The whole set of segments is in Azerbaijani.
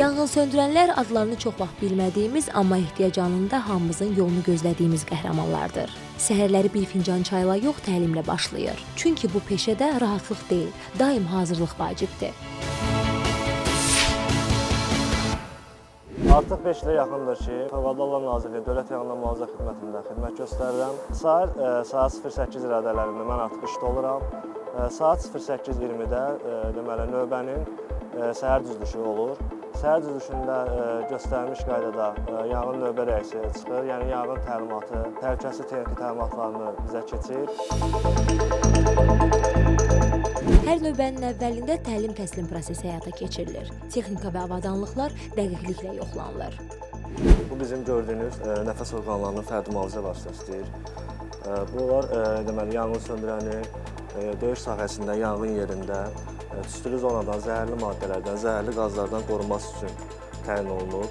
Yanğınsöndürənlər adlarını çox vaxt bilmədiyimiz, amma ehtiyac anında hamımızın yolunu gözlədiyimiz qəhrəmanlardır. Səhərləri bir fincan çayla yox, təlimlə başlayır. Çünki bu peşədə rahatlıq deyil, daim hazırlıq vacibdir. Artıq 5 ilə yaxındır ki, Fövqəladə Hallar Nazirliyi Dövlət Yanğından Mühafizə Xidmətində xidmət göstərirəm. Saat 08 radələrində mən artıq işdə oluram. Saat 08:20-də deməli növbənin səhər düzülüşü olur. Səhər düzülüşündə göstərilmiş qaydada yanğın növbə rəisi çıxır, yəni yanğın təlimatı, təhlükəsizlik texniki təlimatlarını bizə keçir. Hər növbənin əvvəlində təlim-təslim prosesi həyata keçirilir. Texnika və avadanlıqlar dəqiqliklə yoxlanılır. Bu bizim gördüyünüz nəfəs orqanlarının fərdi mühafizə vasitəsidir. Bunlar deməli yanğın söndürəni döyüş sahəsində, yanğın yerində tüstülü zonadan, zəhərli maddələrdən, zəhərli qazlardan qorunması üçün təyin olunub.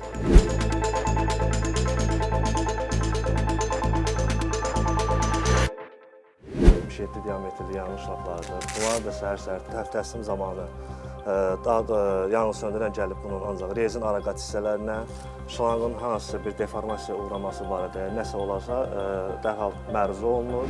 77 diametrli yanğın şlaqlarıdır. Bunlar da səhər-səhər təslim zamanı yanğın söndürən gəlib bunun ancaq rezin araqat hissələrinə, şlanqın hansısa bir deformasiyaya uğraması barədə nəsə olarsa dərhal məruzə olunur.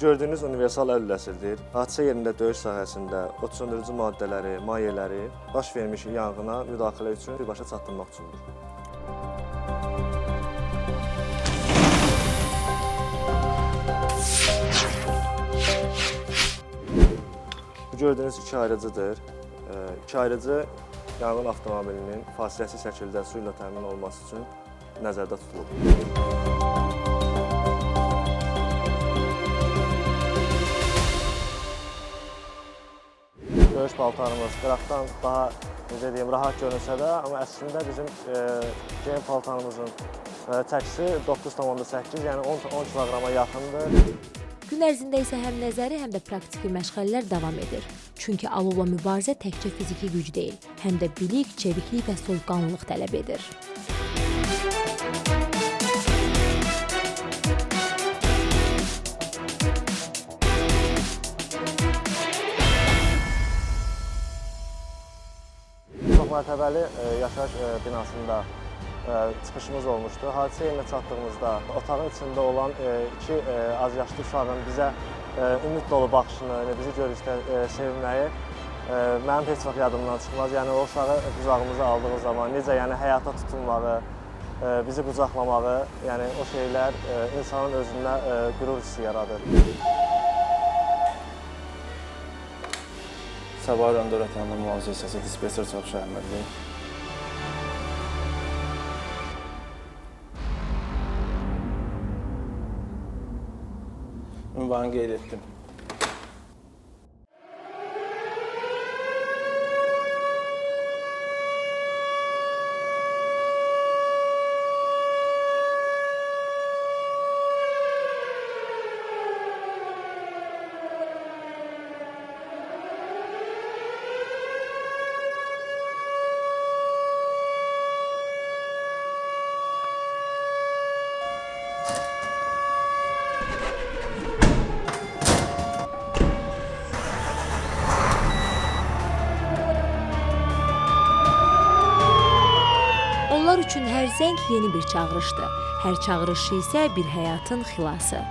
Gördüyünüz universal əl lüləsildir. Hadisə yerində döyüş sahəsində odsöndürücü maddələri, mayeləri baş vermiş yanğına müdaxilə üçün birbaşa çatdırmaq üçündür. Bu gördüyünüz iki ayrıcıdır. İki ayrıcı yanğın avtomobilinin fasiləsiz şəkildə su ilə təmin olunması üçün nəzərdə tutulub. Döyüş paltarımız qıraqdan daha necə deyim, rahat görünsə də, amma əslində bizim geyim paltarımızın çəkisi 9,8, yəni 10 kiloqrama yaxındır. Gün ərzində isə həm nəzəri, həm də praktiki məşğələlər davam edir. Çünki alovla mübarizə təkcə fiziki güc deyil, həm də bilik, çeviklik və soyuqqanlılıq tələb edir. Mərtəbəli yaşayış binasında çıxışımız olmuşdu. Hadisə yerinə çatdığımızda otağın içində olan iki azyaşlı uşağın bizə ümid dolu baxışını, bizi görüşdə sevinməyi mənim heç vaxt yadımdan çıxmaz. Yəni o uşağı qucağımıza aldığımız zaman necə həyata tutunmağı, bizi qucaqlamağı, yəni o şeylər insanın özündə qürur hissi yaradır. Sabah rayon Dövlət Yanğından Mühafizə hissəsi dispetçer çalışan əməliyik. Ünvanı qeyd etdim. Onlar üçün hər zəng yeni bir çağırışdır. Hər çağırış isə bir həyatın xilası.